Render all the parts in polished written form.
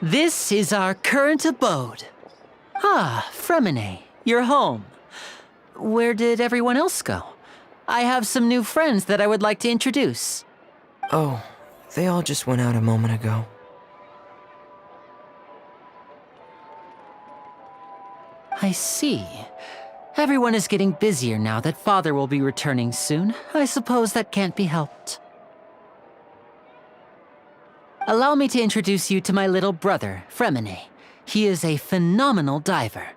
This is our current abode. Ah, Erinnyes, you're home. Where did everyone else go? I have some new friends that I would like to introduce. Oh, they all just went out a moment ago. I see. Everyone is getting busier now that Father will be returning soon. I suppose that can't be helped. Allow me to introduce you to my little brother, Erinnyes. He is a phenomenal diver.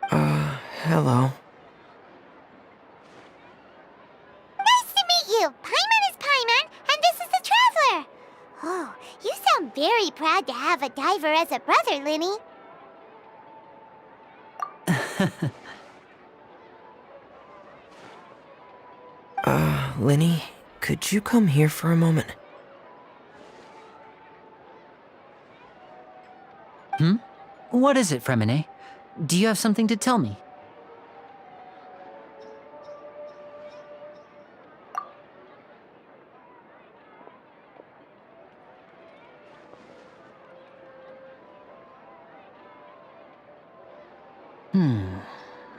Hello. Nice to meet you! Paimon is Paimon, and this is the Traveler! Oh, you sound very proud to have a diver as a brother, Lyney. Lyney, could you come here for a moment? What is it, Erinnyes? Do you have something to tell me?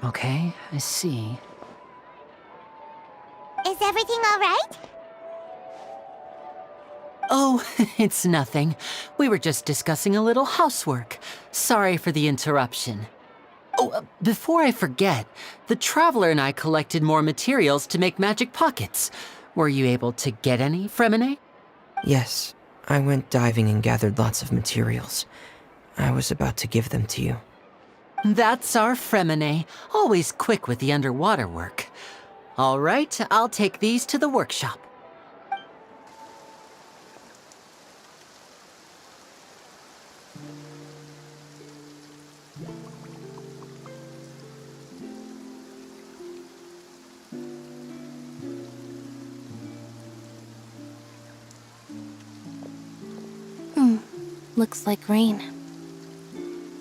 Okay, I see. Is everything all right? Oh, it's nothing. We were just discussing a little housework. Sorry for the interruption. Oh, before I forget, the Traveler and I collected more materials to make magic pockets. Were you able to get any, Erinnyes? Yes, I went diving and gathered lots of materials. I was about to give them to you. That's our Erinnyes, always quick with the underwater work. All right, I'll take these to the workshop. Looks like rain.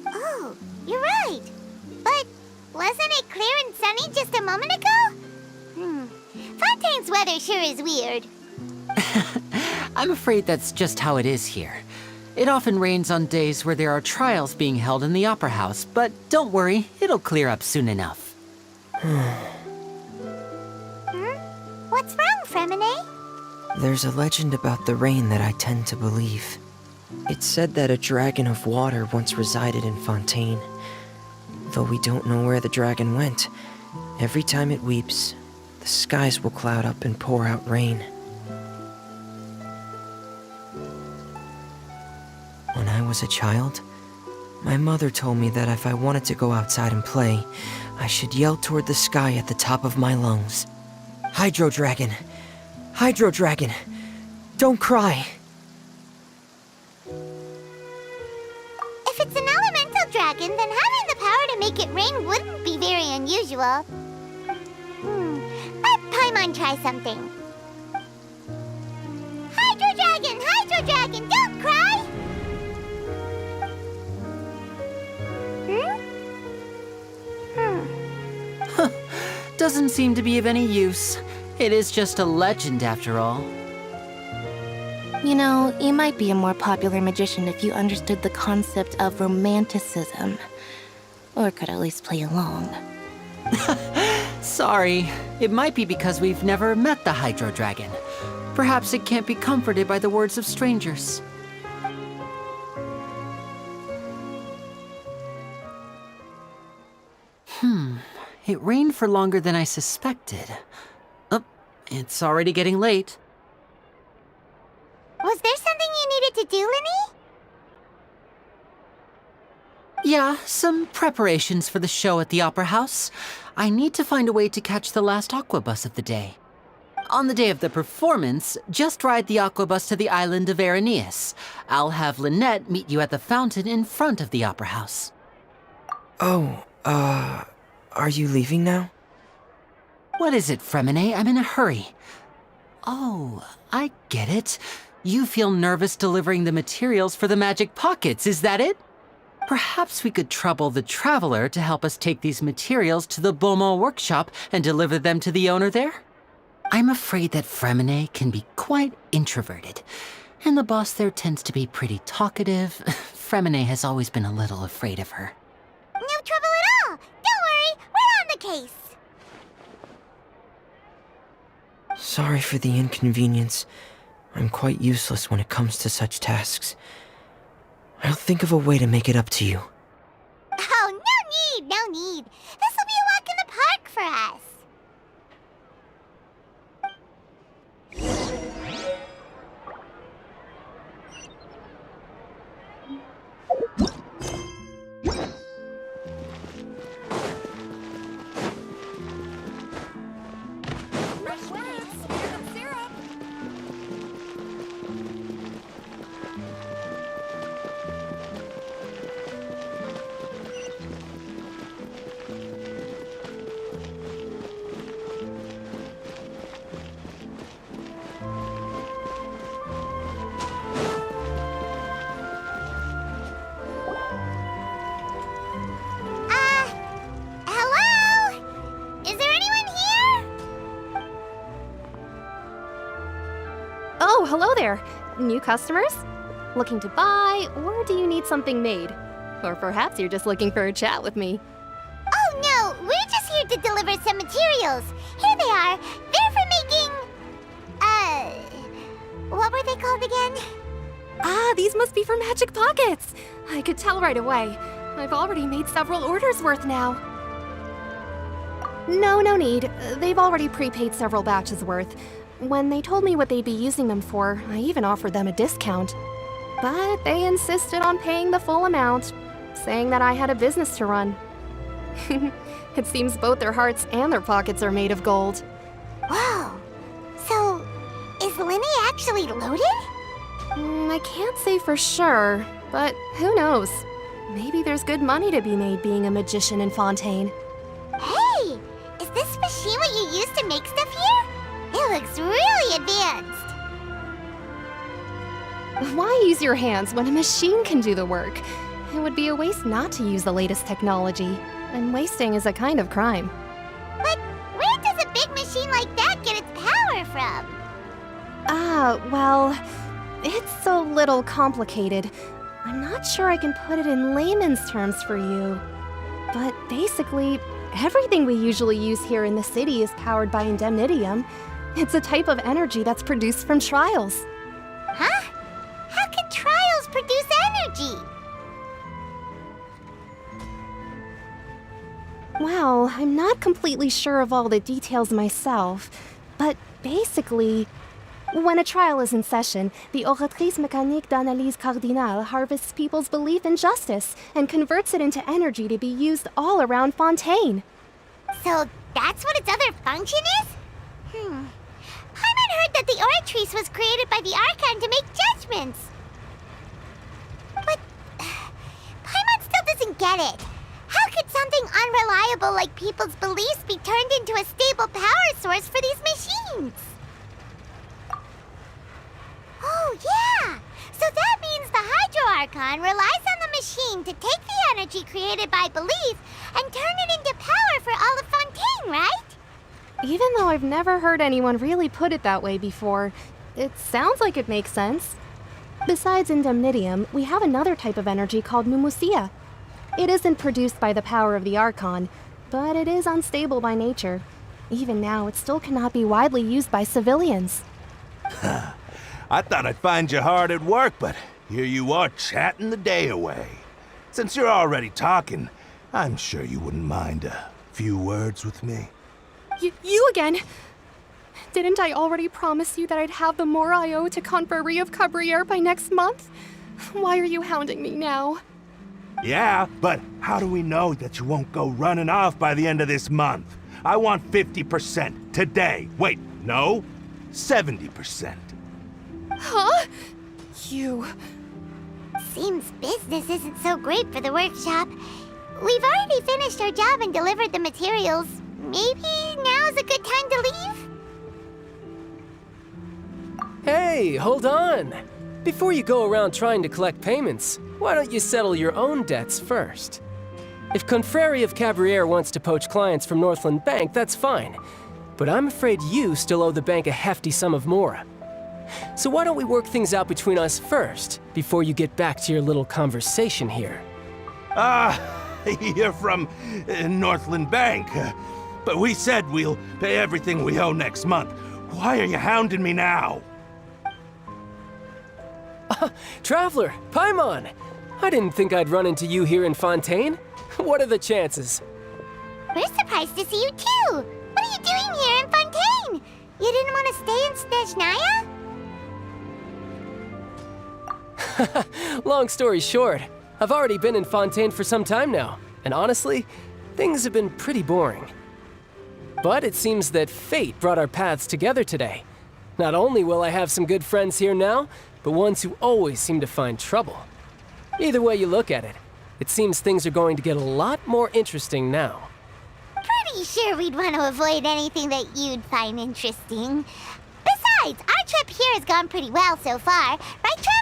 Oh, you're right. But wasn't it clear and sunny just a moment ago? Fontaine's weather sure is weird. I'm afraid that's just how it is here. It often rains on days where there are trials being held in the Opera House, but don't worry, it'll clear up soon enough. What's wrong, Erinnyes? There's a legend about the rain that I tend to believe. It's said that a dragon of water once resided in Fontaine. Though we don't know where the dragon went, every time it weeps, the skies will cloud up and pour out rain. When I was a child, my mother told me that if I wanted to go outside and play, I should yell toward the sky at the top of my lungs. Hydro Dragon! Hydro Dragon! Don't cry! If it's an elemental dragon, then having the power to make it rain wouldn't be very unusual. Let Paimon try something. Hydro Dragon, don't cry! Doesn't seem to be of any use. It is just a legend after all. You know, you might be a more popular magician if you understood the concept of romanticism. Or could at least play along. Sorry, it might be because we've never met the Hydro Dragon. Perhaps it can't be comforted by the words of strangers. It rained for longer than I suspected. Oh, it's already getting late. Was there something you needed to do, Lyney? Yeah, some preparations for the show at the Opera House. I need to find a way to catch the last aqua bus of the day. On the day of the performance, just ride the aquabus to the island of Erinnyes. I'll have Lynette meet you at the fountain in front of the opera house. Oh, are you leaving now? What is it, Fremine? I'm in a hurry. Oh, I get it. You feel nervous delivering the materials for the magic pockets, is that it? Perhaps we could trouble the Traveler to help us take these materials to the Beaumont Workshop and deliver them to the owner there? I'm afraid that Fremine can be quite introverted, and the boss there tends to be pretty talkative. Fremine has always been a little afraid of her. No trouble at all. Don't worry, we're on the case. Sorry for the inconvenience. I'm quite useless when it comes to such tasks. I'll think of a way to make it up to you. Oh, no need. This will be a walk in the park for us. Hello? Is there anyone here? Oh, hello there. New customers? Looking to buy, or do you need something made? Or perhaps you're just looking for a chat with me. Oh no, we're just here to deliver some materials. Here they are. They're for making... what were they called again? Ah, these must be for magic pockets. I could tell right away. I've already made several orders worth now. No need. They've already prepaid several batches worth. When they told me what they'd be using them for, I even offered them a discount. But they insisted on paying the full amount, saying that I had a business to run. It seems both their hearts and their pockets are made of gold. Whoa. So, is Lyney actually loaded? I can't say for sure, but who knows? Maybe there's good money to be made being a magician in Fontaine. Hey! Is this machine what you use to make stuff here? It looks really advanced. Why use your hands when a machine can do the work? It would be a waste not to use the latest technology, and wasting is a kind of crime. But where does a big machine like that get its power from? Well, it's a little complicated. I'm not sure I can put it in layman's terms for you. But basically, everything we usually use here in the city is powered by indemnitium. It's a type of energy that's produced from trials. Huh? How can trials produce energy? Well, I'm not completely sure of all the details myself, but basically, when a trial is in session, the Oratrice Mécanique d'Analyse Cardinale harvests people's belief in justice and converts it into energy to be used all around Fontaine. So that's what its other function is? Paimon heard that the Oratrice was created by the Archon to make judgments. But Paimon still doesn't get it. How could something unreliable like people's beliefs be turned into a stable power source for these machines? Oh, yeah! So that means the Hydro Archon relies on the machine to take the energy created by belief and turn it into power for all of Fontaine, right? Even though I've never heard anyone really put it that way before, it sounds like it makes sense. Besides indemnitium, we have another type of energy called pneumosia. It isn't produced by the power of the Archon, but it is unstable by nature. Even now, it still cannot be widely used by civilians. I thought I'd find you hard at work, but here you are chatting the day away. Since you're already talking, I'm sure you wouldn't mind a few words with me. You again? Didn't I already promise you that I'd have the more I owe to Confrérie of Cabriere by next month? Why are you hounding me now? Yeah, but how do we know that you won't go running off by the end of this month? I want 50% today. Wait, no, 70%. Huh? You... Seems business isn't so great for the workshop. We've already finished our job and delivered the materials. Maybe now's a good time to leave? Hey, hold on. Before you go around trying to collect payments, why don't you settle your own debts first? If Confrérie of Cabriere wants to poach clients from Northland Bank, that's fine. But I'm afraid you still owe the bank a hefty sum of mora. So why don't we work things out between us first, before you get back to your little conversation here? You're from Northland Bank. But we said we'll pay everything we owe next month. Why are you hounding me now? Traveler, Paimon! I didn't think I'd run into you here in Fontaine. What are the chances? We're surprised to see you too! What are you doing here in Fontaine? You didn't want to stay in Snezhnaya? Long story short, I've already been in Fontaine for some time now, and honestly, things have been pretty boring. But it seems that fate brought our paths together today. Not only will I have some good friends here now, but ones who always seem to find trouble. Either way you look at it, it seems things are going to get a lot more interesting now. Pretty sure we'd want to avoid anything that you'd find interesting. Besides, our trip here has gone pretty well so far. Right, Traveler?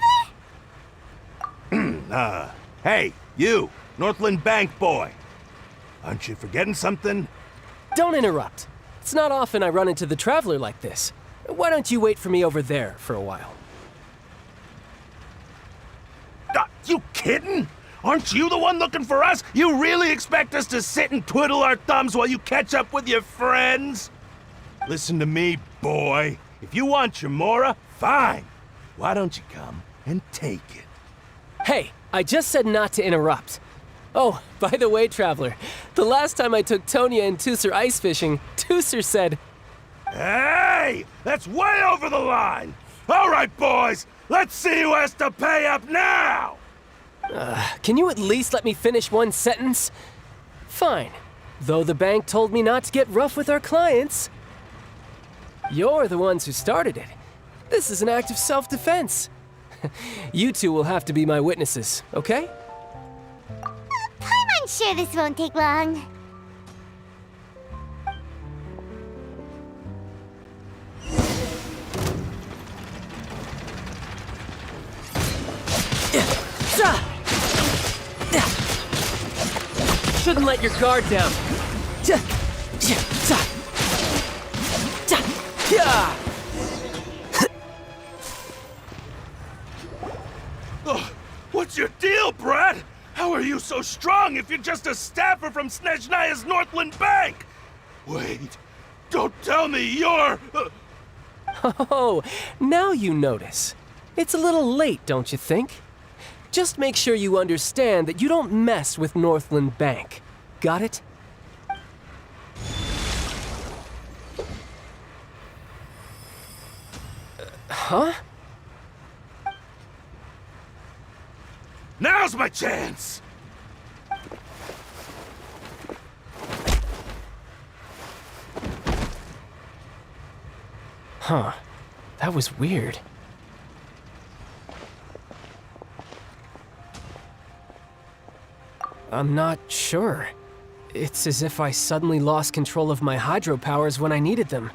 Hey, you, Northland Bank boy. Aren't you forgetting something? Don't interrupt. It's not often I run into the Traveler like this. Why don't you wait for me over there for a while? You kidding? Aren't you the one looking for us? You really expect us to sit and twiddle our thumbs while you catch up with your friends? Listen to me, boy. If you want your mora, fine. Why don't you come and take it? Hey, I just said not to interrupt. Oh, by the way, Traveler, the last time I took Tonya and Tusser ice fishing, Tusser said, Hey! That's way over the line! All right, boys, let's see who has to pay up now! Can you at least let me finish one sentence? Fine. Though the bank told me not to get rough with our clients. You're the ones who started it. This is an act of self-defense. You two will have to be my witnesses, okay? I'm sure this won't take long. Shouldn't let your guard down. What's your deal, Brad? How are you so strong if you're just a staffer from Snezhnaya's Northland Bank? Wait, don't tell me you're... Oh, now you notice. It's a little late, don't you think? Just make sure you understand that you don't mess with Northland Bank. Got it? Huh? Now's my chance! Huh. That was weird. I'm not sure. It's as if I suddenly lost control of my hydro powers when I needed them.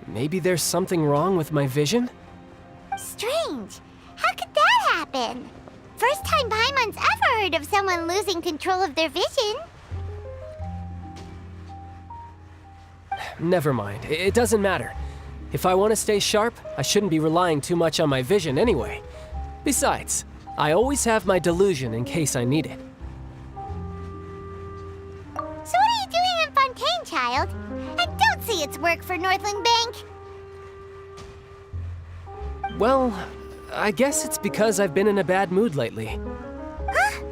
Maybe there's something wrong with my vision? Strange. How could that happen? First time Paimon's ever heard of someone losing control of their vision. Never mind. It doesn't matter. If I want to stay sharp, I shouldn't be relying too much on my vision anyway. Besides, I always have my delusion in case I need it. So what are you doing in Fontaine, child? I don't see it's work for Northland Bank. Well, I guess it's because I've been in a bad mood lately. Huh?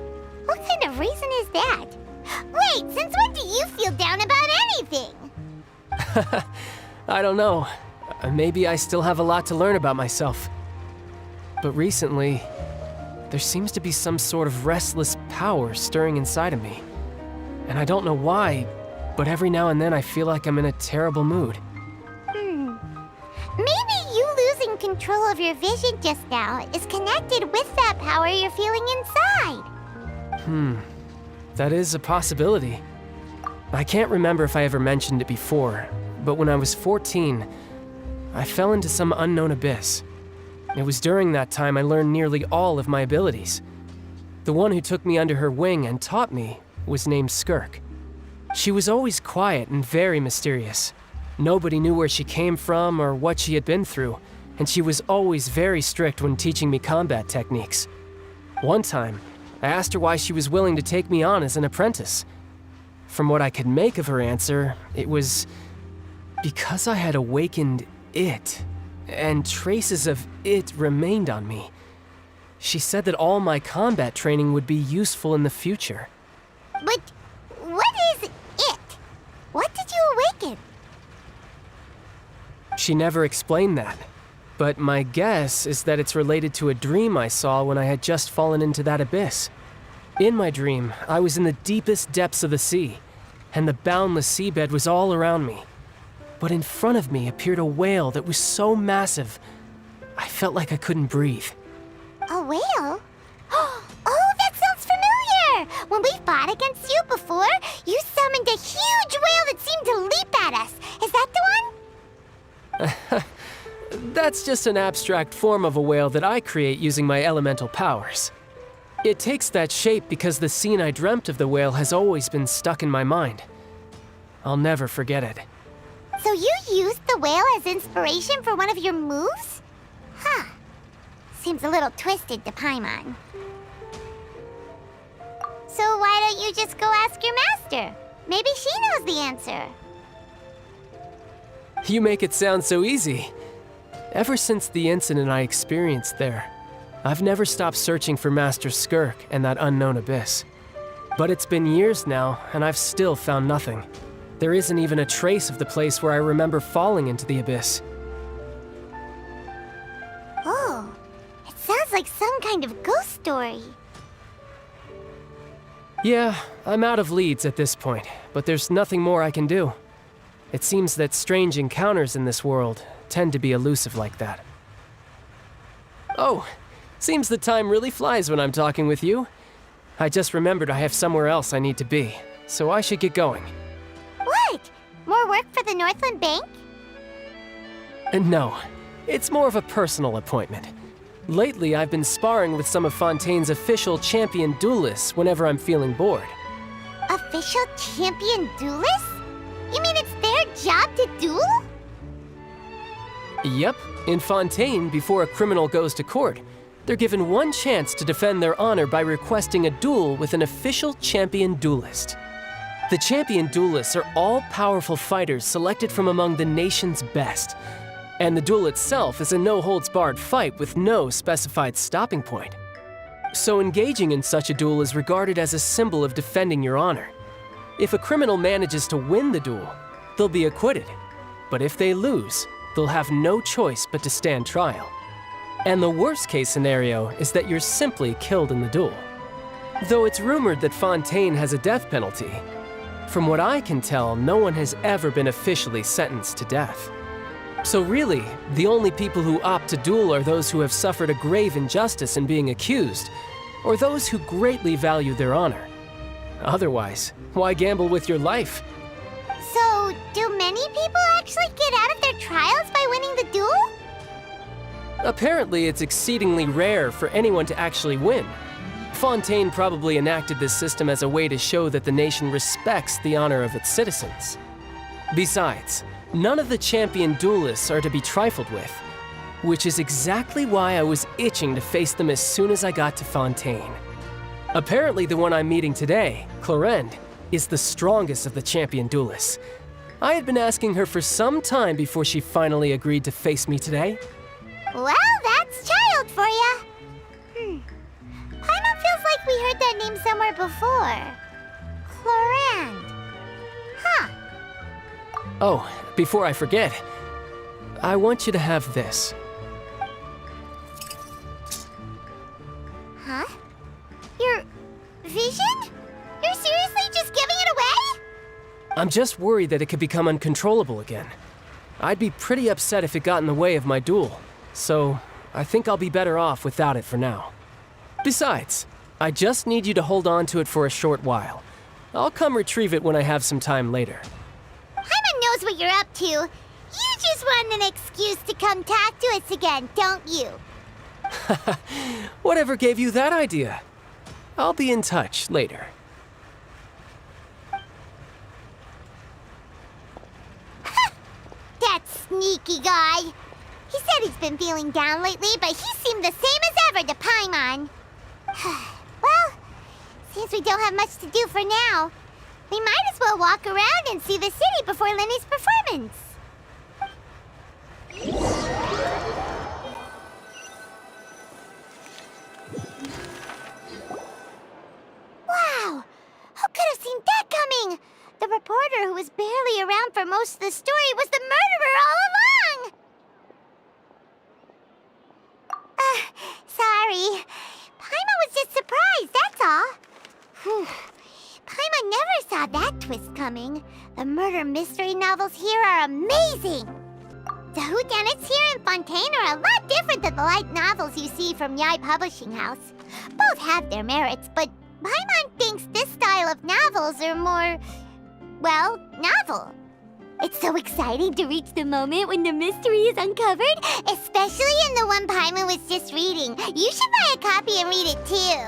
What kind of reason is that? Wait, since when do you feel down about anything? I don't know. Maybe I still have a lot to learn about myself. But recently, there seems to be some sort of restless power stirring inside of me. And I don't know why, but every now and then I feel like I'm in a terrible mood. taking control of your vision just now is connected with that power you're feeling inside. That is a possibility. I can't remember if I ever mentioned it before, but when I was 14, I fell into some unknown abyss. It was during that time I learned nearly all of my abilities. The one who took me under her wing and taught me was named Skirk. She was always quiet and very mysterious. Nobody knew where she came from or what she had been through, and she was always very strict when teaching me combat techniques. One time, I asked her why she was willing to take me on as an apprentice. From what I could make of her answer, it was because I had awakened it, and traces of it remained on me. She said that all my combat training would be useful in the future. But what is it? What did you awaken? She never explained that, but my guess is that it's related to a dream I saw when I had just fallen into that abyss. In my dream, I was in the deepest depths of the sea, and the boundless seabed was all around me. But in front of me appeared a whale that was so massive, I felt like I couldn't breathe. A whale? Oh, that sounds familiar! When we fought against you before, you summoned a huge whale that seemed to leap at us. Is that the one? That's just an abstract form of a whale that I create using my elemental powers. It takes that shape because the scene I dreamt of the whale has always been stuck in my mind. I'll never forget it. So you used the whale as inspiration for one of your moves? Huh. Seems a little twisted to Paimon. So why don't you just go ask your master? Maybe she knows the answer. You make it sound so easy. Ever since the incident I experienced there, I've never stopped searching for Master Skirk and that unknown abyss. But it's been years now, and I've still found nothing. There isn't even a trace of the place where I remember falling into the abyss. Oh, it sounds like some kind of ghost story. Yeah, I'm out of leads at this point, but there's nothing more I can do. It seems that strange encounters in this world tend to be elusive like that. Oh, seems the time really flies when I'm talking with you. I just remembered I have somewhere else I need to be, so I should get going. What? More work for the Northland Bank? No, it's more of a personal appointment. Lately, I've been sparring with some of Fontaine's official champion duelists whenever I'm feeling bored. Official champion duelists? You mean it's their job to duel? Yep, in Fontaine, before a criminal goes to court, they're given one chance to defend their honor by requesting a duel with an official champion duelist. The champion duelists are all-powerful fighters selected from among the nation's best. And the duel itself is a no-holds-barred fight with no specified stopping point. So engaging in such a duel is regarded as a symbol of defending your honor. If a criminal manages to win the duel, they'll be acquitted. But if they lose, they'll have no choice but to stand trial. And the worst-case scenario is that you're simply killed in the duel. Though it's rumored that Fontaine has a death penalty, from what I can tell, no one has ever been officially sentenced to death. So really, the only people who opt to duel are those who have suffered a grave injustice in being accused, or those who greatly value their honor. Otherwise, why gamble with your life? So, do many people actually get out of their trials by winning the duel? Apparently, it's exceedingly rare for anyone to actually win. Fontaine probably enacted this system as a way to show that the nation respects the honor of its citizens. Besides, none of the champion duelists are to be trifled with, which is exactly why I was itching to face them as soon as I got to Fontaine. Apparently, the one I'm meeting today, Clorinde, is the strongest of the champion duelists. I had been asking her for some time before she finally agreed to face me today. Well, that's child for ya. Paimon feels like we heard that name somewhere before. Clorinde. Huh. Oh, before I forget, I want you to have this. Huh? Your vision? You're seriously just giving it away? I'm just worried that it could become uncontrollable again. I'd be pretty upset if it got in the way of my duel. so I think I'll be better off without it for now. Besides, I just need you to hold on to it for a short while. I'll come retrieve it when I have some time later. Paimon knows what you're up to. You just want an excuse to come talk to us again, don't you? Whatever gave you that idea? I'll be in touch later. That sneaky guy. He said he's been feeling down lately, but he seemed the same as ever to Paimon. Well, since we don't have much to do for now, we might as well walk around and see the city before Lyney's performance. Wow! Who could have seen that coming? The reporter who was barely around for most of the story was the murderer all along! Sorry. Paimon was just surprised, that's all. Whew. Paimon never saw that twist coming. The murder mystery novels here are amazing! The whodunits here in Fontaine are a lot different than the light novels you see from Yai Publishing House. Both have their merits, but Paimon thinks this style of novels are more, well, novel. It's so exciting to reach the moment when the mystery is uncovered, especially in the one Paimon was just reading. You should buy a copy and read it too.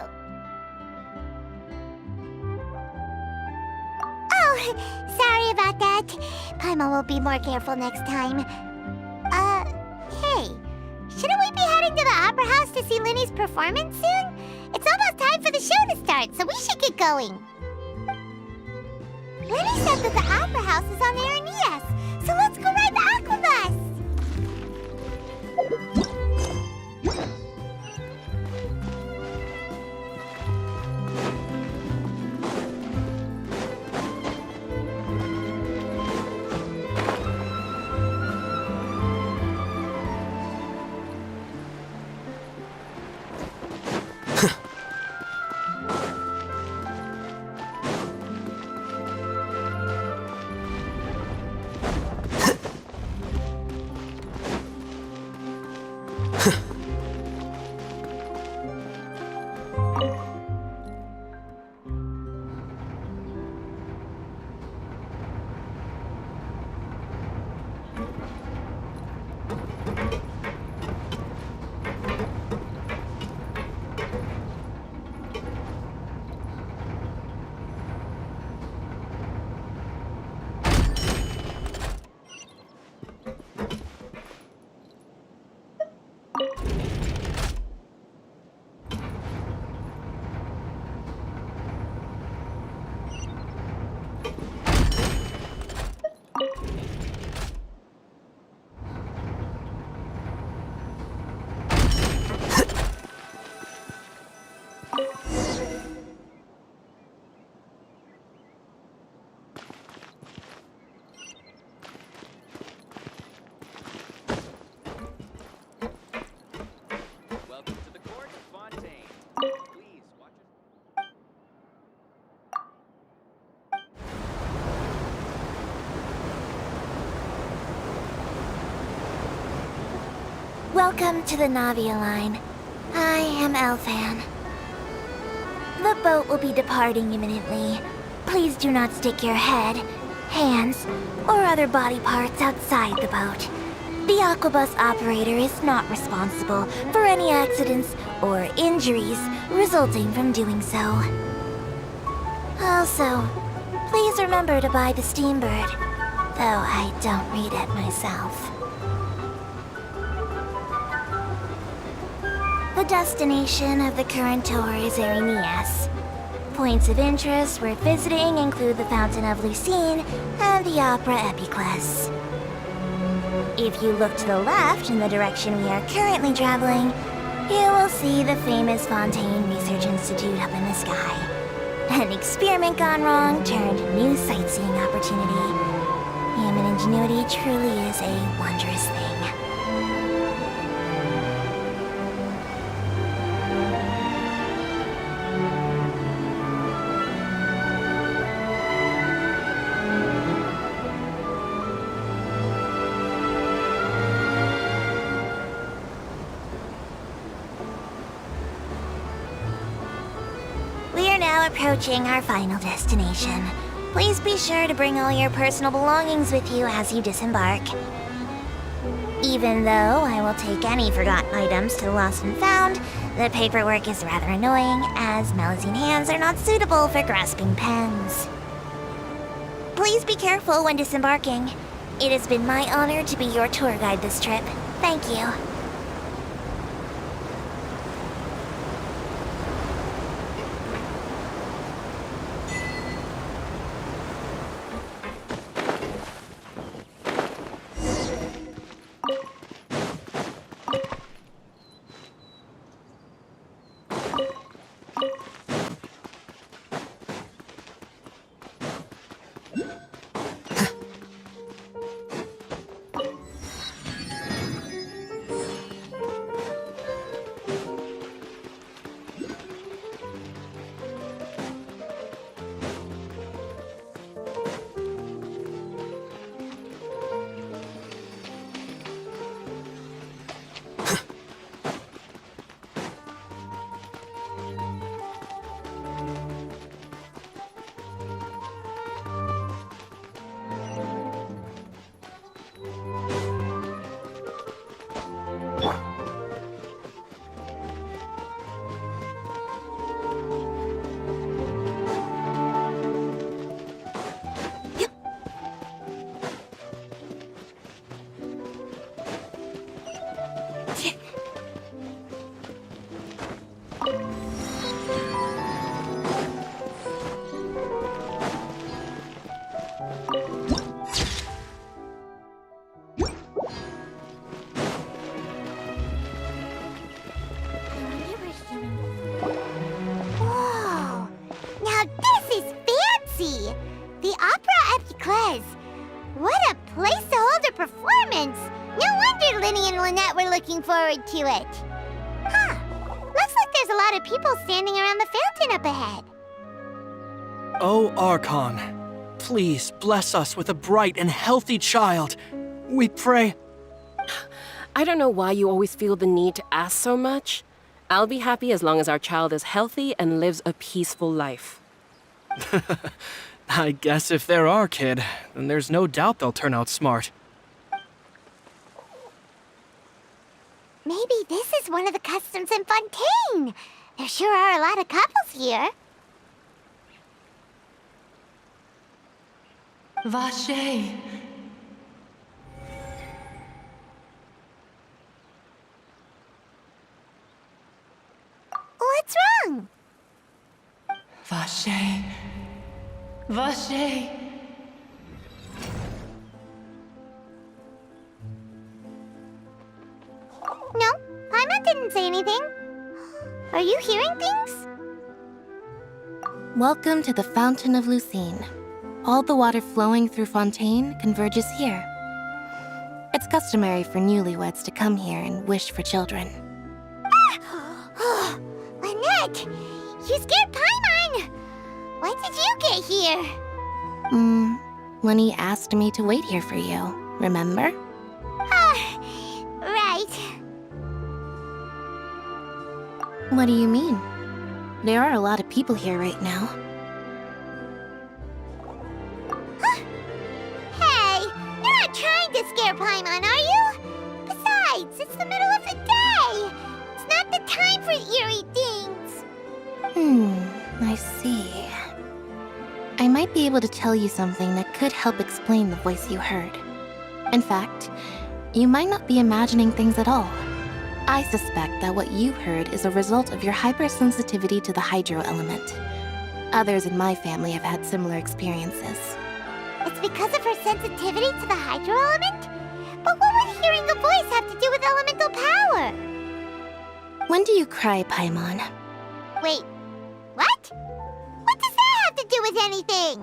Oh, sorry about that. Paimon will be more careful next time. Hey, shouldn't we be heading to the Opera House to see Lyney's performance soon? It's almost time for the show to start, so we should get going. Lyney said that the Opera House is on Erinnyes, so let's go ride the Aquabus! Welcome to the Navia line. I am Elfan. The boat will be departing imminently. Please do not stick your head, hands, or other body parts outside the boat. The Aquabus operator is not responsible for any accidents or injuries resulting from doing so. Also, please remember to buy the Steambird, though I don't read it myself. The destination of the current tour is Erinnyes. Points of interest worth visiting include the Fountain of Lucine and the Opera Epiclese. If you look to the left in the direction we are currently traveling, you will see the famous Fontaine Research Institute up in the sky. An experiment gone wrong turned new sightseeing opportunity. Human ingenuity truly is a wondrous thing. now approaching our final destination. Please be sure to bring all your personal belongings with you as you disembark. Even though I will take any forgotten items to the lost and found, the paperwork is rather annoying, as Melusine hands are not suitable for grasping pens. Please be careful when disembarking. It has been my honor to be your tour guide this trip. Thank you. Whoa! Now this is fancy! The Opera Epiclese! What a place to hold a performance! No wonder Lyney and Lynette were looking forward to it. Huh. Looks like there's a lot of people standing around the fountain up ahead. O Archon, please bless us with a bright and healthy child. We pray. I don't know why you always feel the need to ask so much. I'll be happy as long as our child is healthy and lives a peaceful life. I guess if they're our kid, then there's no doubt they'll turn out smart. Maybe this is one of the customs in Fontaine. There sure are a lot of couples here. Vache. What's wrong? Vache. Vache. No, Paimon didn't say anything. Are you hearing things? Welcome to the Fountain of Lucine. All the water flowing through Fontaine converges here. It's customary for newlyweds to come here and wish for children. Ah! Lynette! You scared Paimon! Why did you get here? Lyney asked me to wait here for you, remember? Right. What do you mean? There are a lot of people here right now. Hey, you're not trying to scare Paimon, are you? Besides, it's the middle of the day. It's not the time for eerie things. I see. I might be able to tell you something that could help explain the voice you heard. In fact, you might not be imagining things at all. I suspect that what you heard is a result of your hypersensitivity to the hydro element. Others in my family have had similar experiences. It's because of her sensitivity to the hydro element? But what would hearing a voice have to do with elemental power? When do you cry, Paimon? Wait, what? What does that have to do with anything?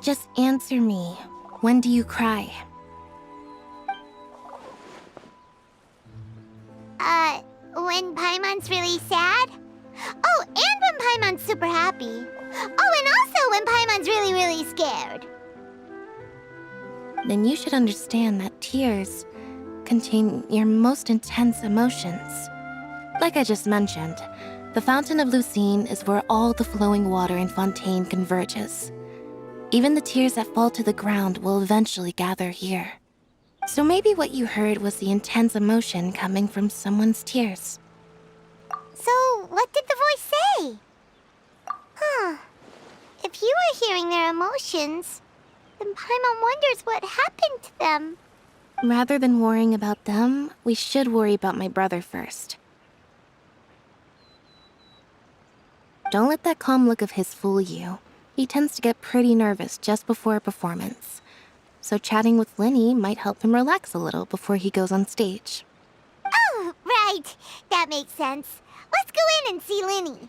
Just answer me. When do you cry? When Paimon's really sad? Oh, and when Paimon's super happy. Oh, and also when Paimon's really, really scared. Then you should understand that tears contain your most intense emotions. Like I just mentioned, The Fountain of Lucine is where all the flowing water in Fontaine converges. Even the tears that fall to the ground will eventually gather here. So maybe what you heard was the intense emotion coming from someone's tears. So, what did the voice say? Huh. If you were hearing their emotions, then Paimon wonders what happened to them. Rather than worrying about them, we should worry about my brother first. Don't let that calm look of his fool you. He tends to get pretty nervous just before a performance. So chatting with Lyney might help him relax a little before he goes on stage. Oh, right. That makes sense. Let's go in and see Lyney.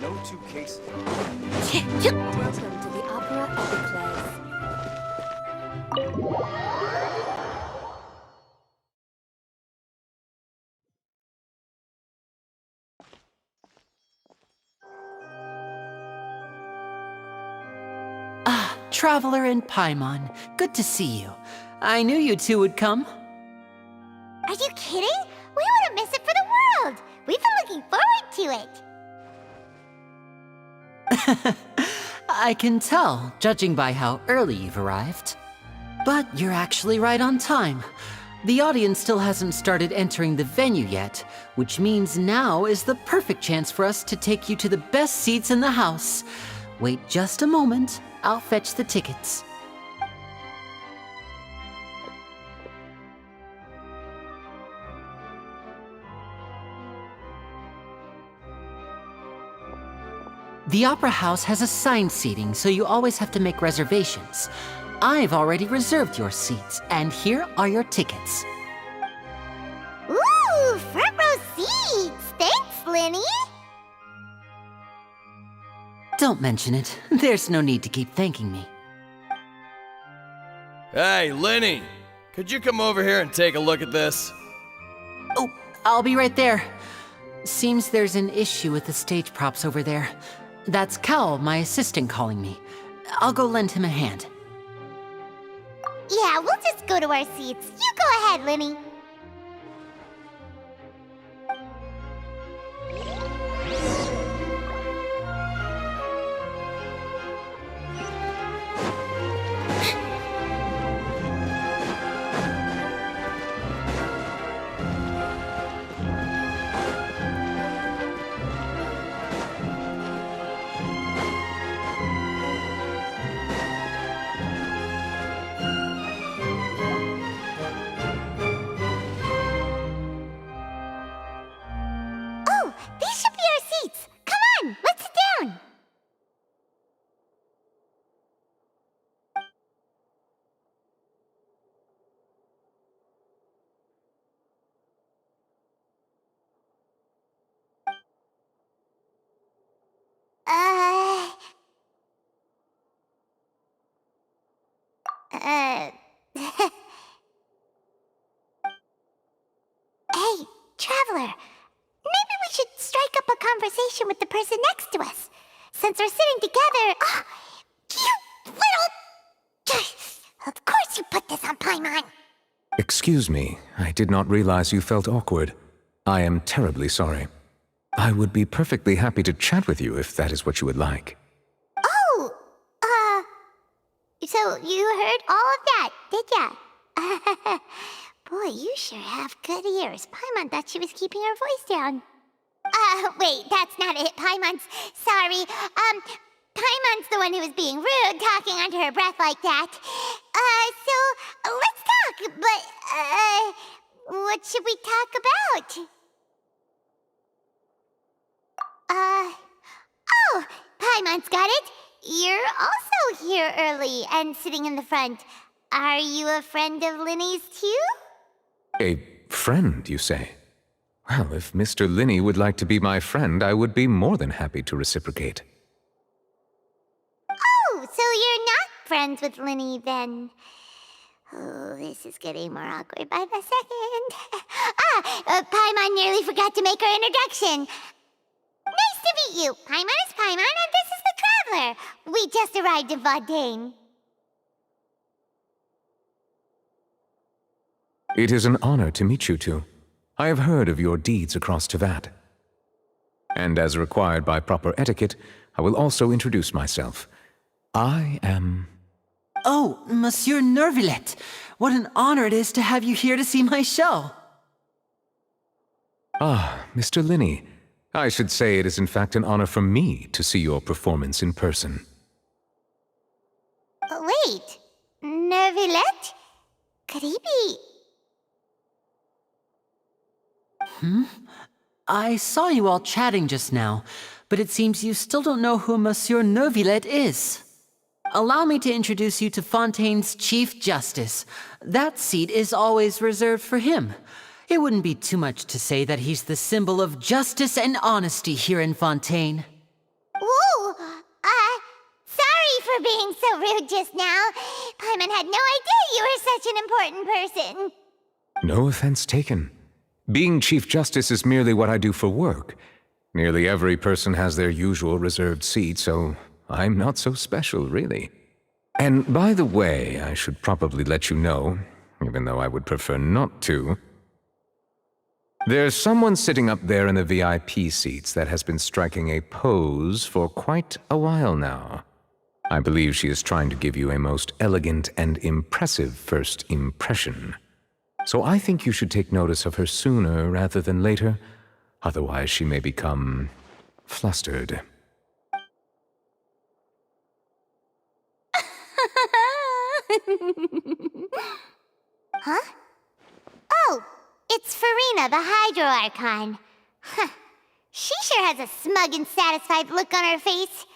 No two cases. Welcome to the Opera Epiclese. Ah, Traveler and Paimon. Good to see you. I knew you two would come. Are you kidding? We wouldn't miss it for the world. We've been looking forward to it. I can tell, judging by how early you've arrived. But you're actually right on time. The audience still hasn't started entering the venue yet, which means now is the perfect chance for us to take you to the best seats in the house. Wait just a moment. I'll fetch the tickets. The Opera House has assigned seating, so you always have to make reservations. I've already reserved your seats, and here are your tickets. Ooh, front row seats. Thanks, Lyney. Don't mention it. There's no need to keep thanking me. Hey, Lyney! Could you come over here and take a look at this? Oh, I'll be right there. Seems there's an issue with the stage props over there. That's Cal, my assistant, calling me. I'll go lend him a hand. Yeah, we'll just go to our seats. You go ahead, Lyney. These should be our seats. Come on, let's sit down. Hey, Traveler. Maybe we should strike up a conversation with the person next to us. Since we're sitting together... Oh, you little... Of course you put this on Paimon. Excuse me, I did not realize you felt awkward. I am terribly sorry. I would be perfectly happy to chat with you if that is what you would like. Oh, so you heard all of that, did ya? Boy, you sure have good ears. Paimon thought she was keeping her voice down. Wait, that's not it. Paimon's... Sorry. Paimon's the one who was being rude, talking under her breath like that. So, let's talk, but, what should we talk about? Oh, Paimon's got it. You're also here early and sitting in the front. Are you a friend of Lyney's too? A friend, you say? Well, if Mr. Lyney would like to be my friend, I would be more than happy to reciprocate. Oh, friends with Lyney, then... Oh, this is getting more awkward by the second. Paimon nearly forgot to make her introduction. Nice to meet you. Paimon is Paimon, and this is the Traveler. We just arrived in Fontaine. It is an honor to meet you two. I have heard of your deeds across Tevat. And as required by proper etiquette, I will also introduce myself. I am... Oh, Monsieur Nervillet. What an honor it is to have you here to see my show. Ah, Mr. Lyney. I should say it is in fact an honor for me to see your performance in person. Wait, Nervillet? Could he be... I saw you all chatting just now, but it seems you still don't know who Monsieur Nervillet is. Allow me to introduce you to Fontaine's Chief Justice. That seat is always reserved for him. It wouldn't be too much to say that he's the symbol of justice and honesty here in Fontaine. Ooh, sorry for being so rude just now. Paimon had no idea you were such an important person. No offense taken. Being Chief Justice is merely what I do for work. Nearly every person has their usual reserved seat, so I'm not so special, really. And by the way, I should probably let you know, even though I would prefer not to. There's someone sitting up there in the VIP seats that has been striking a pose for quite a while now. I believe she is trying to give you a most elegant and impressive first impression. So I think you should take notice of her sooner rather than later, otherwise she may become flustered. Huh? Oh, it's Farina, the Hydro Archon. Huh. She sure has a smug and satisfied look on her face.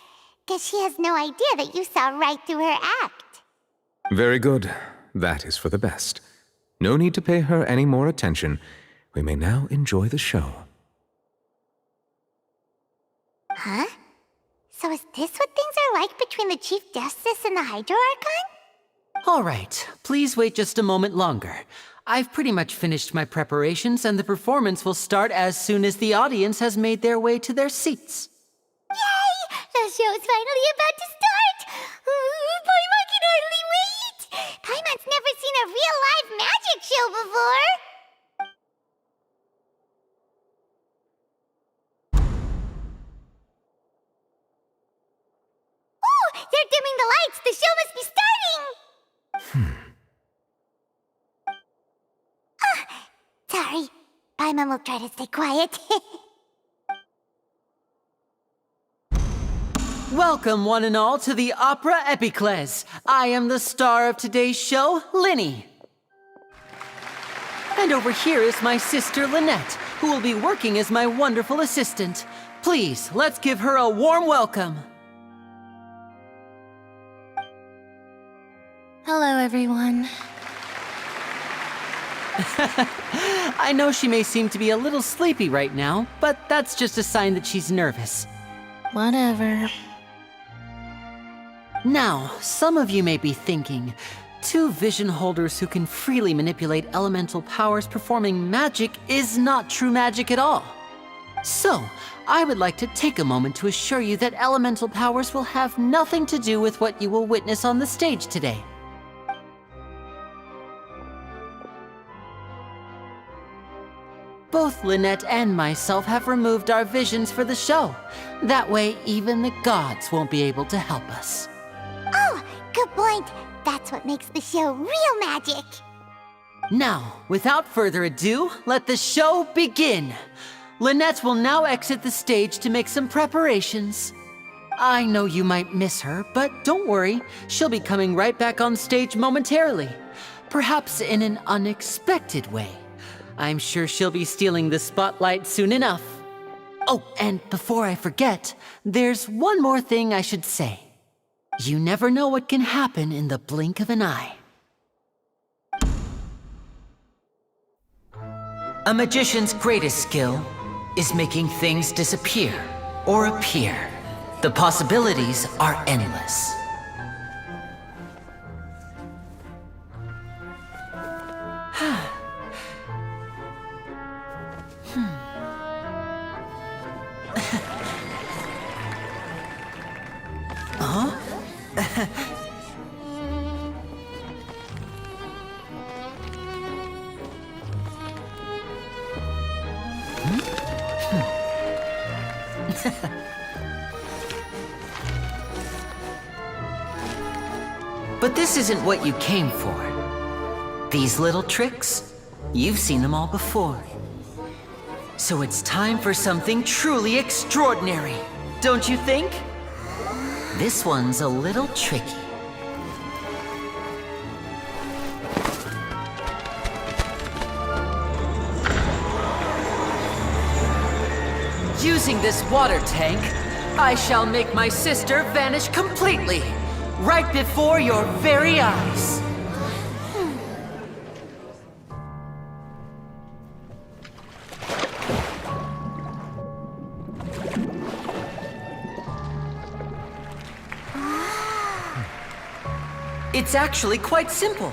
Guess she has no idea that you saw right through her act. Very good. That is for the best. No need to pay her any more attention. We may now enjoy the show. Huh? So is this what things are like between the Chief Justice and the Hydro Archon? All right, please wait just a moment longer. I've pretty much finished my preparations, and the performance will start as soon as the audience has made their way to their seats. Yay! The show's finally about to start! Paimon can hardly wait! Paimon's never seen a real live magic show before! Ooh! They're dimming the lights! The show must be starting! Sorry. Paimon will try to stay quiet. Welcome, one and all, to the Opera Epiclese. I am the star of today's show, Lyney. And over here is my sister, Lynette, who will be working as my wonderful assistant. Please, let's give her a warm welcome. Hello, everyone. I know she may seem to be a little sleepy right now, but that's just a sign that she's nervous. Whatever. Now, some of you may be thinking, two vision holders who can freely manipulate elemental powers performing magic is not true magic at all. So, I would like to take a moment to assure you that elemental powers will have nothing to do with what you will witness on the stage today. Both Lynette and myself have removed our visions for the show. That way, even the gods won't be able to help us. Oh, good point. That's what makes the show real magic. Now, without further ado, let the show begin. Lynette will now exit the stage to make some preparations. I know you might miss her, but don't worry. She'll be coming right back on stage momentarily. Perhaps in an unexpected way. I'm sure she'll be stealing the spotlight soon enough. Oh, and before I forget, there's one more thing I should say. You never know what can happen in the blink of an eye. A magician's greatest skill is making things disappear or appear. The possibilities are endless. But this isn't what you came for. These little tricks, you've seen them all before. So it's time for something truly extraordinary, don't you think? This one's a little tricky. Using this water tank, I shall make my sister vanish completely, right before your very eyes. It's actually quite simple.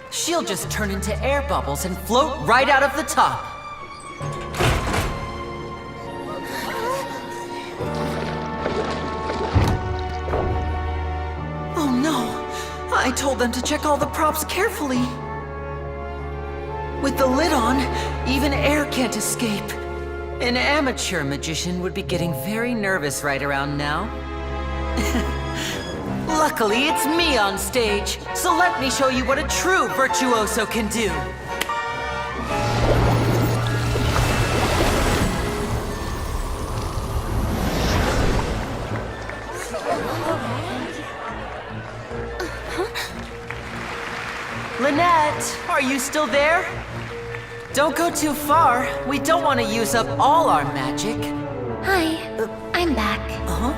She'll just turn into air bubbles and float right out of the top. Oh no! I told them to check all the props carefully. With the lid on, even air can't escape. An amateur magician would be getting very nervous right around now. Luckily, it's me on stage, so let me show you what a true virtuoso can do. Lynette, are you still there? Don't go too far. We don't want to use up all our magic. Hi, I'm back. Uh-huh.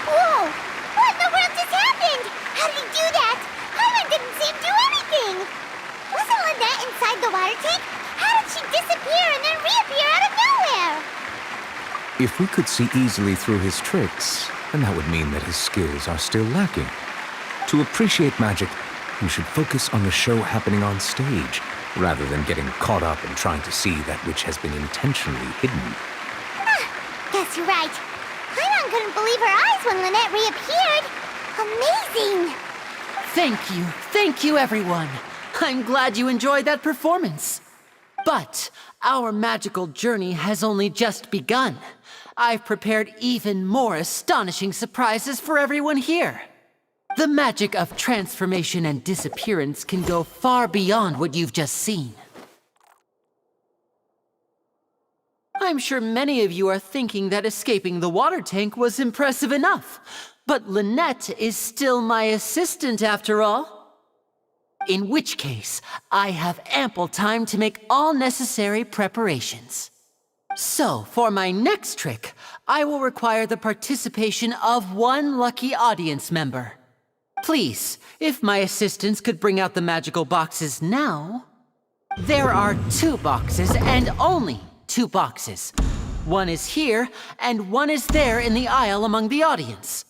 Whoa! What in the world just happened? How did he do that? Paimon didn't see him do anything. Wasn't Lynette inside the water tank? How did she disappear and then reappear out of nowhere? If we could see easily through his tricks, then that would mean that his skills are still lacking. To appreciate magic, you should focus on the show happening on stage, rather than getting caught up in trying to see that which has been intentionally hidden. Guess you're right. Paimon couldn't believe her eyes when Lynette reappeared. Amazing! Thank you everyone. I'm glad you enjoyed that performance. But our magical journey has only just begun. I've prepared even more astonishing surprises for everyone here. The magic of transformation and disappearance can go far beyond what you've just seen. I'm sure many of you are thinking that escaping the water tank was impressive enough, but Lynette is still my assistant after all. In which case, I have ample time to make all necessary preparations. So, for my next trick, I will require the participation of one lucky audience member. Please, if my assistants could bring out the magical boxes now. There are 2 boxes and only 2 boxes. One is here, and one is there in the aisle among the audience.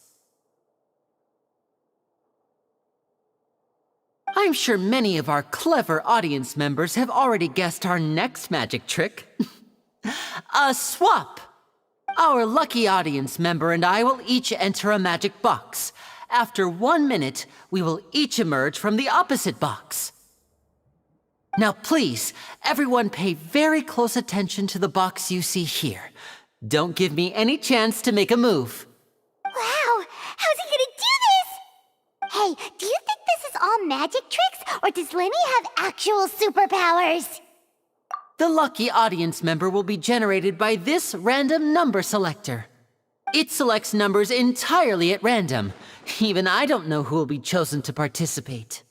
I'm sure many of our clever audience members have already guessed our next magic trick. A swap! Our lucky audience member and I will each enter a magic box. After 1 minute, we will each emerge from the opposite box. Now please, everyone pay very close attention to the box you see here. Don't give me any chance to make a move. Wow! How's he gonna do this? Hey, do you think this is all magic tricks, or does Lyney have actual superpowers? The lucky audience member will be generated by this random number selector. It selects numbers entirely at random. Even I don't know who will be chosen to participate.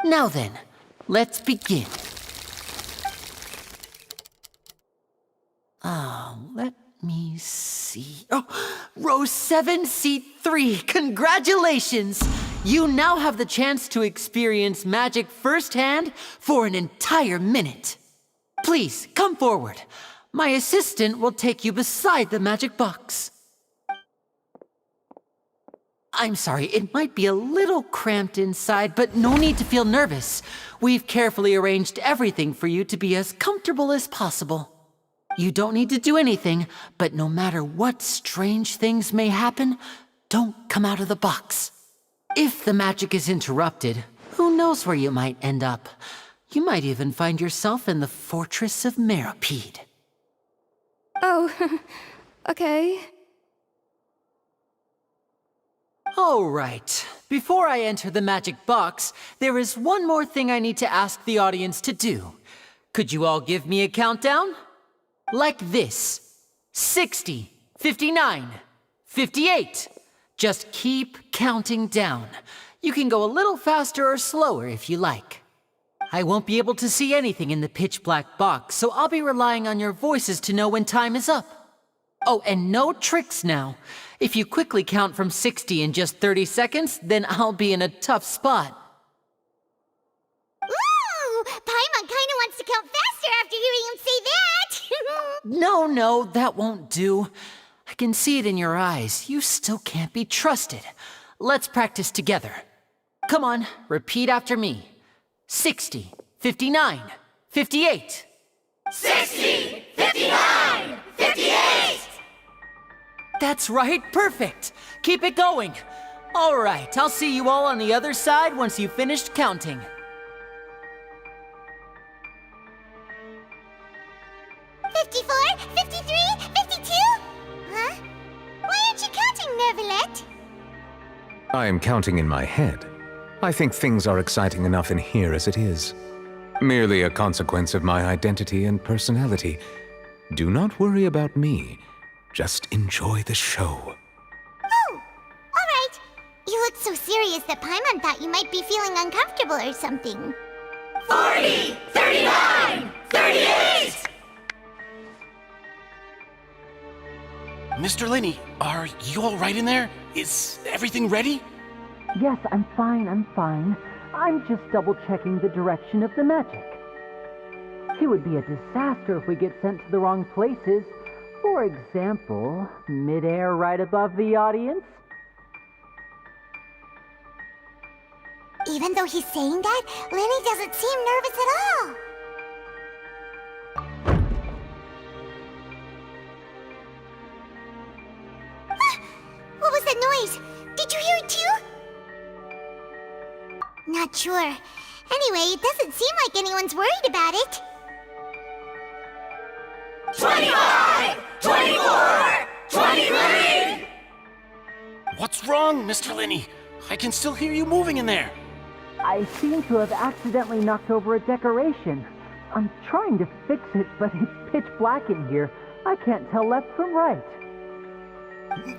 Now then, let's begin. Let me see. Oh, row 7, seat 3. Congratulations! You now have the chance to experience magic firsthand for an entire minute. Please, come forward. My assistant will take you beside the magic box. I'm sorry, it might be a little cramped inside, but no need to feel nervous. We've carefully arranged everything for you to be as comfortable as possible. You don't need to do anything, but no matter what strange things may happen, don't come out of the box. If the magic is interrupted, who knows where you might end up? You might even find yourself in the Fortress of Meropide. Oh, okay. All right. Before I enter the magic box, there is one more thing I need to ask the audience to do. Could you all give me a countdown? Like this. 60, 59, 58. Just keep counting down. You can go a little faster or slower if you like. I won't be able to see anything in the pitch black box, so I'll be relying on your voices to know when time is up. Oh, and no tricks now. If you quickly count from 60 in just 30 seconds, then I'll be in a tough spot. Ooh! Paimon kinda wants to count faster after hearing him say that! No, that won't do. I can see it in your eyes. You still can't be trusted. Let's practice together. Come on, repeat after me. 60, 59, 58. 60! 59! 58! That's right, perfect. Keep it going. All right, I'll see you all on the other side once you've finished counting. 54, 53, 52? Huh? Why aren't you counting, Nervalet? I am counting in my head. I think things are exciting enough in here as it is. Merely a consequence of my identity and personality. Do not worry about me. Just enjoy the show. Oh, all right. You look so serious that Paimon thought you might be feeling uncomfortable or something. 40, 39, 38! Mr. Lyney, are you all right in there? Is everything ready? Yes, I'm fine. I'm just double-checking the direction of the magic. It would be a disaster if we get sent to the wrong places. For example, mid-air right above the audience. Even though he's saying that, Lyney doesn't seem nervous at all. What was that noise? Did you hear it too? Not sure. Anyway, it doesn't seem like anyone's worried about it. 25! 24! 23! What's wrong, Mr. Lyney? I can still hear you moving in there. I seem to have accidentally knocked over a decoration. I'm trying to fix it, but it's pitch black in here. I can't tell left from right.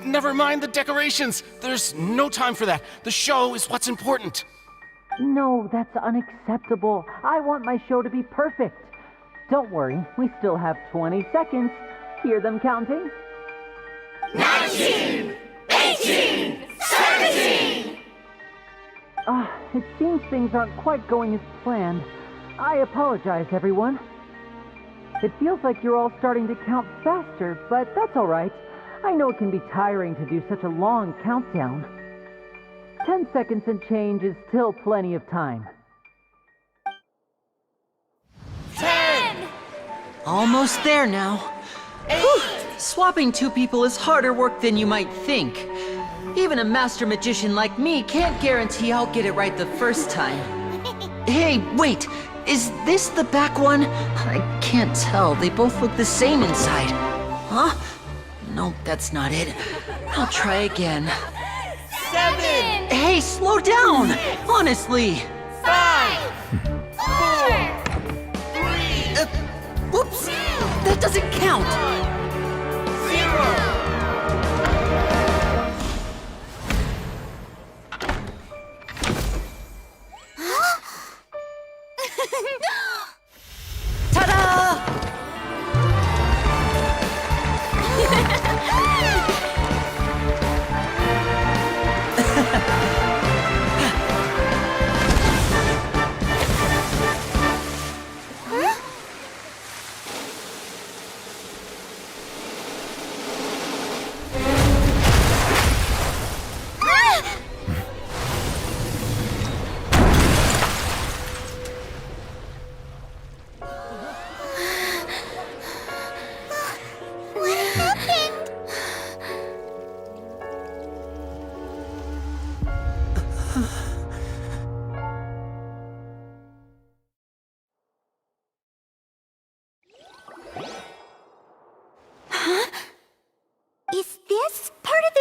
Never mind the decorations. There's no time for that. The show is what's important. No, that's unacceptable. I want my show to be perfect. Don't worry, we still have 20 seconds. Hear them counting? 19! 18! 17! It seems things aren't quite going as planned. I apologize, everyone. It feels like you're all starting to count faster, but that's all right. I know it can be tiring to do such a long countdown. 10 seconds and change is still plenty of time. 10! Almost there now. 8! Whew. Swapping two people is harder work than you might think. Even a master magician like me can't guarantee I'll get it right the first time. Hey, wait! Is this the back one? I can't tell. They both look the same inside. Huh? No, that's not it. I'll try again. 7! Hey, slow down! Honestly! 5! 4! 3! Whoops! That doesn't count! 0! Ta-da!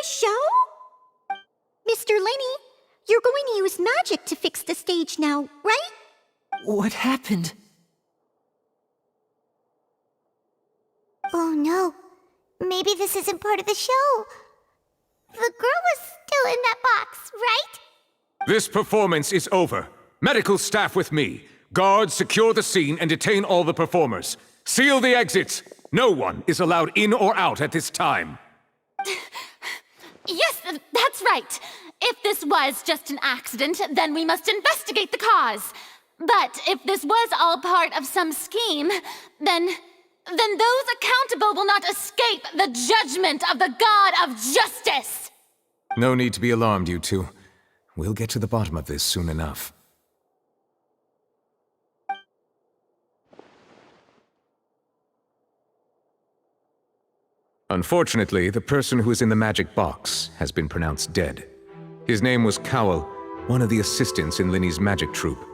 the show? Mr. Lyney, you're going to use magic to fix the stage now, right? What happened? Oh no. Maybe this isn't part of the show. The girl was still in that box, right? This performance is over. Medical staff with me. Guards, secure the scene and detain all the performers. Seal the exits. No one is allowed in or out at this time. Yes, that's right. If this was just an accident, then we must investigate the cause. But if this was all part of some scheme, then those accountable will not escape the judgment of the God of Justice! No need to be alarmed, you two. We'll get to the bottom of this soon enough. Unfortunately, the person who is in the magic box has been pronounced dead. His name was Cowell, one of the assistants in Lyney's magic troupe.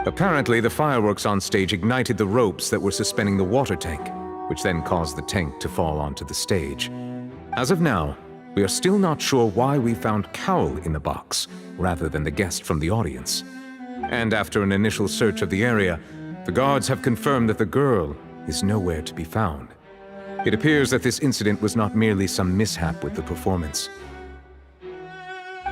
Apparently, the fireworks on stage ignited the ropes that were suspending the water tank, which then caused the tank to fall onto the stage. As of now, we are still not sure why we found Cowell in the box, rather than the guest from the audience. And after an initial search of the area, the guards have confirmed that the girl is nowhere to be found. It appears that this incident was not merely some mishap with the performance.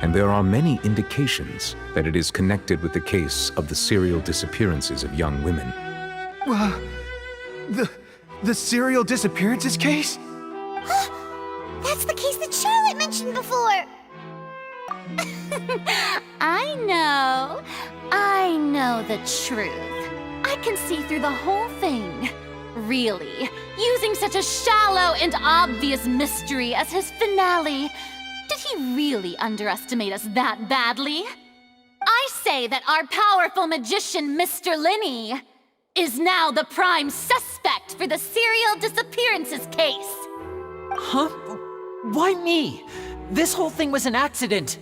And there are many indications that it is connected with the case of the serial disappearances of young women. The serial disappearances case? That's the case that Charlotte mentioned before! I know the truth. I can see through the whole thing. Really, using such a shallow and obvious mystery as his finale, did he really underestimate us that badly? I say that our powerful magician, Mr. Lyney, is now the prime suspect for the serial disappearances case. Huh? Why me? This whole thing was an accident.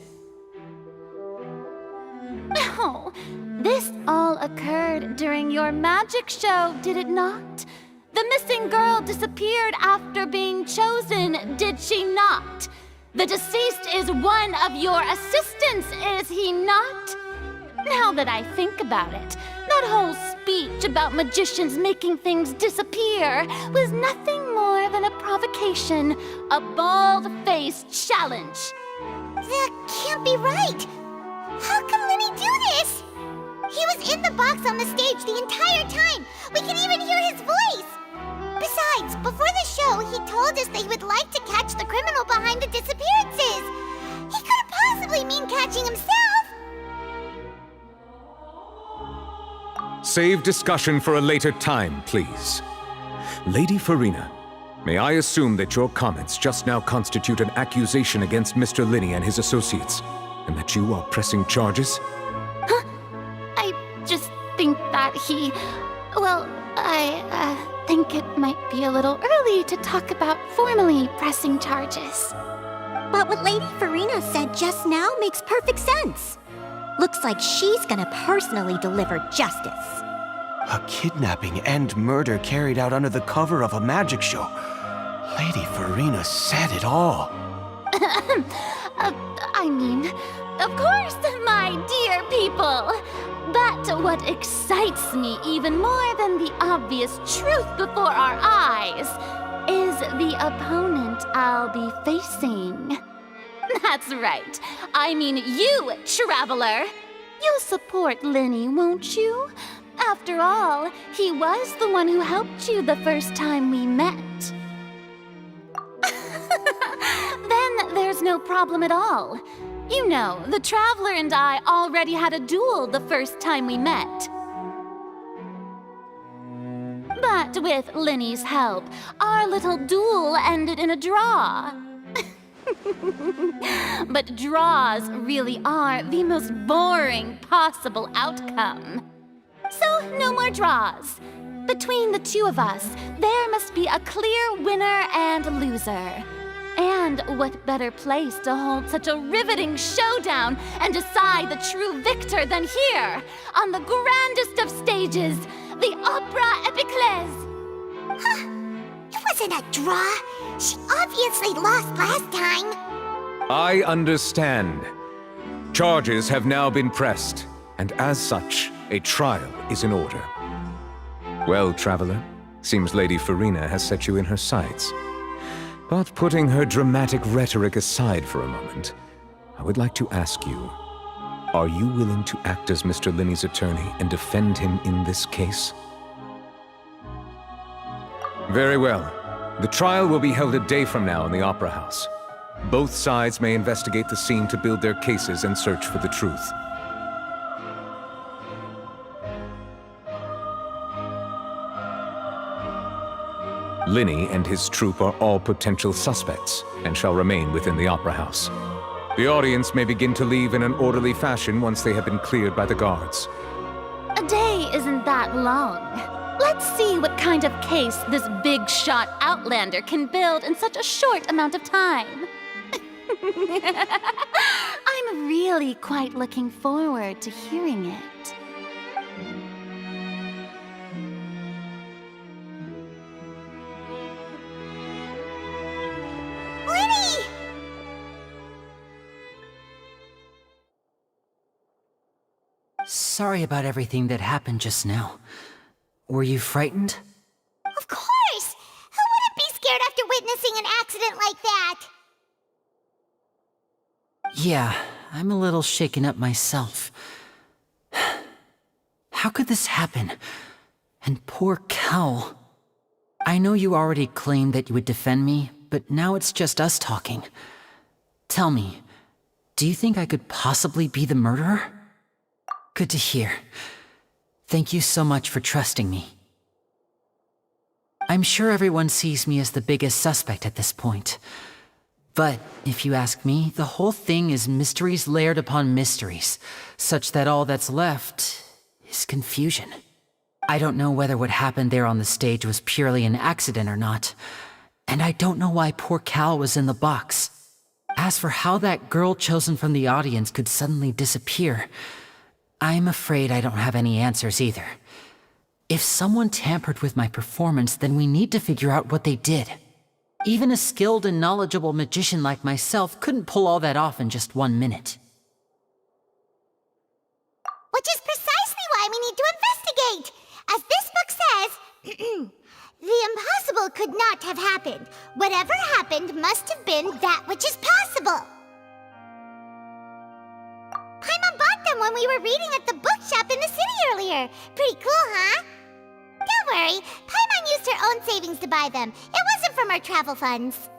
No, this all occurred during your magic show, did it not? The missing girl disappeared after being chosen, did she not? The deceased is one of your assistants, is he not? Now that I think about it, that whole speech about magicians making things disappear was nothing more than a provocation, a bald-faced challenge. That can't be right! How can Lyney do this? He was in the box on the stage the entire time! We can even hear his voice! Besides, before the show, he told us that he would like to catch the criminal behind the disappearances! He couldn't possibly mean catching himself! Save discussion for a later time, please. Lady Farina, may I assume that your comments just now constitute an accusation against Mr. Lyney and his associates, and that you are pressing charges? Huh? I just think that he... Well, I think it might be a little early to talk about formally pressing charges. But what Lady Farina said just now makes perfect sense. Looks like she's gonna personally deliver justice. A kidnapping and murder carried out under the cover of a magic show. Lady Farina said it all. I mean, of course, my dear people. But what excites me even more than the obvious truth before our eyes is the opponent I'll be facing. That's right. I mean you, Traveler. You'll support Lyney, won't you? After all, he was the one who helped you the first time we met. Then there's no problem at all. You know, the Traveler and I already had a duel the first time we met. But with Lyney's help, our little duel ended in a draw. But draws really are the most boring possible outcome. So, no more draws. Between the two of us, there must be a clear winner and loser. And what better place to hold such a riveting showdown and decide the true victor than here, on the grandest of stages, the Opera Epiclese. Huh? It wasn't a draw. She obviously lost last time. I understand. Charges have now been pressed, and as such, a trial is in order. Well, Traveler, seems Lady Farina has set you in her sights. But putting her dramatic rhetoric aside for a moment, I would like to ask you, are you willing to act as Mr. Lyney's attorney and defend him in this case? Very well. The trial will be held a day from now in the Opera House. Both sides may investigate the scene to build their cases and search for the truth. Lyney and his troupe are all potential suspects and shall remain within the Opera House. The audience may begin to leave in an orderly fashion once they have been cleared by the guards. A day isn't that long. Let's see what kind of case this big-shot outlander can build in such a short amount of time. I'm really quite looking forward to hearing it. Lyney! Sorry about everything that happened just now. Were you frightened? Of course! Who wouldn't be scared after witnessing an accident like that? Yeah, I'm a little shaken up myself. How could this happen? And poor Cal. I know you already claimed that you would defend me, but now it's just us talking. Tell me, do you think I could possibly be the murderer? Good to hear. Thank you so much for trusting me. I'm sure everyone sees me as the biggest suspect at this point. But if you ask me, the whole thing is mysteries layered upon mysteries, such that all that's left is confusion. I don't know whether what happened there on the stage was purely an accident or not, and I don't know why poor Cal was in the box. As for how that girl chosen from the audience could suddenly disappear, I'm afraid I don't have any answers either. If someone tampered with my performance, then we need to figure out what they did. Even a skilled and knowledgeable magician like myself couldn't pull all that off in just 1 minute. Which is precisely why we need to investigate! As this book says, the impossible could not have happened. Whatever happened must have been that which is possible. Paimon bought them when we were reading at the bookshop in the city earlier. Pretty cool, huh? Don't worry, Paimon used her own savings to buy them. It wasn't from our travel funds.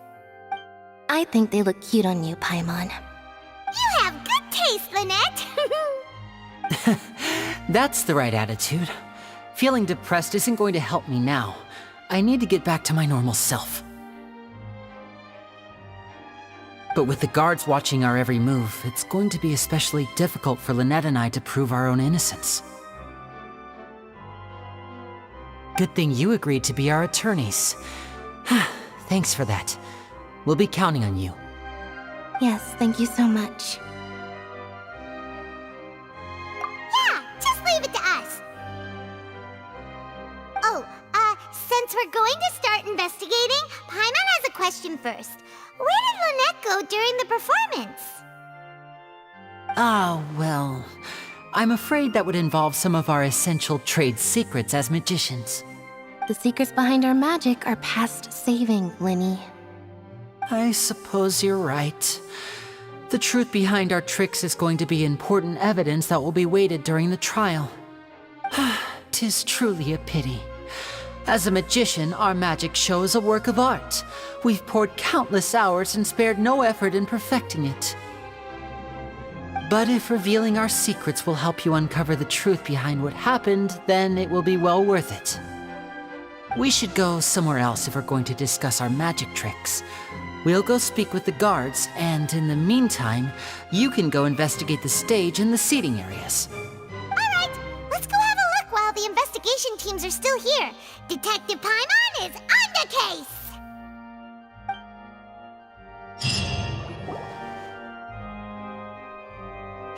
I think they look cute on you, Paimon. You have good taste, Lynette! That's the right attitude. Feeling depressed isn't going to help me now. I need to get back to my normal self. But with the guards watching our every move, it's going to be especially difficult for Lynette and I to prove our own innocence. Good thing you agreed to be our attorneys. Thanks for that. We'll be counting on you. Yes, thank you so much. Yeah, just leave it to us. Oh, since we're going to start investigating, Paimon has a question first. Where did Lynette go during the performance? Well, I'm afraid that would involve some of our essential trade secrets as magicians. The secrets behind our magic are past saving, Lyney. I suppose you're right. The truth behind our tricks is going to be important evidence that will be weighted during the trial. 'Tis truly a pity. As a magician, our magic show is a work of art. We've poured countless hours and spared no effort in perfecting it. But if revealing our secrets will help you uncover the truth behind what happened, then it will be well worth it. We should go somewhere else if we're going to discuss our magic tricks. We'll go speak with the guards, and in the meantime, you can go investigate the stage and the seating areas. Alright, let's go have a look while the investigation teams are still here. Detective Paimon is on the case!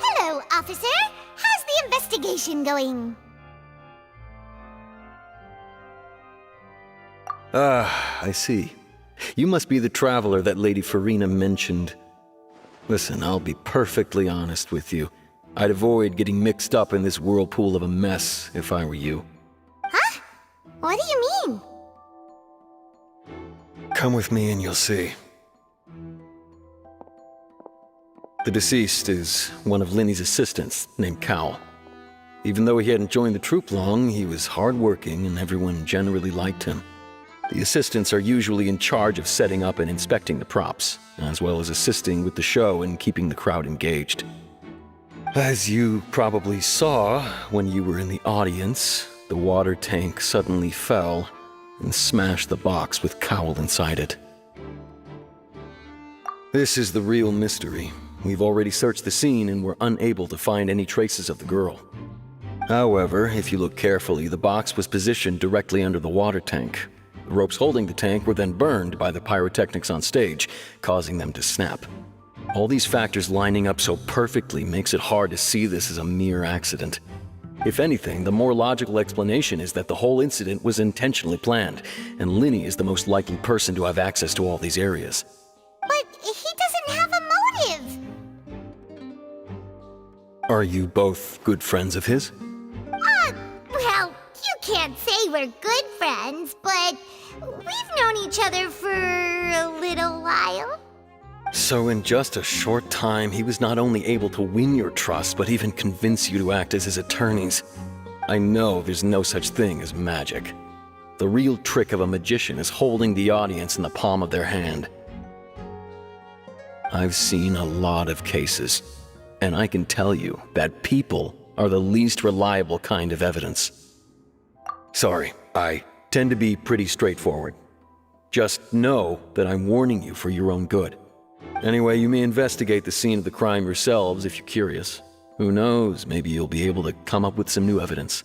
Hello, officer. How's the investigation going? Ah, I see. You must be the traveler that Lady Farina mentioned. Listen, I'll be perfectly honest with you. I'd avoid getting mixed up in this whirlpool of a mess if I were you. Huh? What do you mean? Come with me and you'll see. The deceased is one of Lyney's assistants, named Cal. Even though he hadn't joined the troupe long, he was hardworking and everyone generally liked him. The assistants are usually in charge of setting up and inspecting the props, as well as assisting with the show and keeping the crowd engaged. As you probably saw when you were in the audience, the water tank suddenly fell and smashed the box with Cowl inside it. This is the real mystery. We've already searched the scene and were unable to find any traces of the girl. However, if you look carefully, the box was positioned directly under the water tank. The ropes holding the tank were then burned by the pyrotechnics on stage, causing them to snap. All these factors lining up so perfectly makes it hard to see this as a mere accident. If anything, the more logical explanation is that the whole incident was intentionally planned, and Lyney is the most likely person to have access to all these areas. But he doesn't have a motive! Are you both good friends of his? Well, you can't say we're good friends, but we've known each other for a little while. So in just a short time, he was not only able to win your trust, but even convince you to act as his attorneys. I know there's no such thing as magic. The real trick of a magician is holding the audience in the palm of their hand. I've seen a lot of cases, and I can tell you that people are the least reliable kind of evidence. Sorry, I tend to be pretty straightforward. Just know that I'm warning you for your own good. Anyway, you may investigate the scene of the crime yourselves if you're curious. Who knows, maybe you'll be able to come up with some new evidence.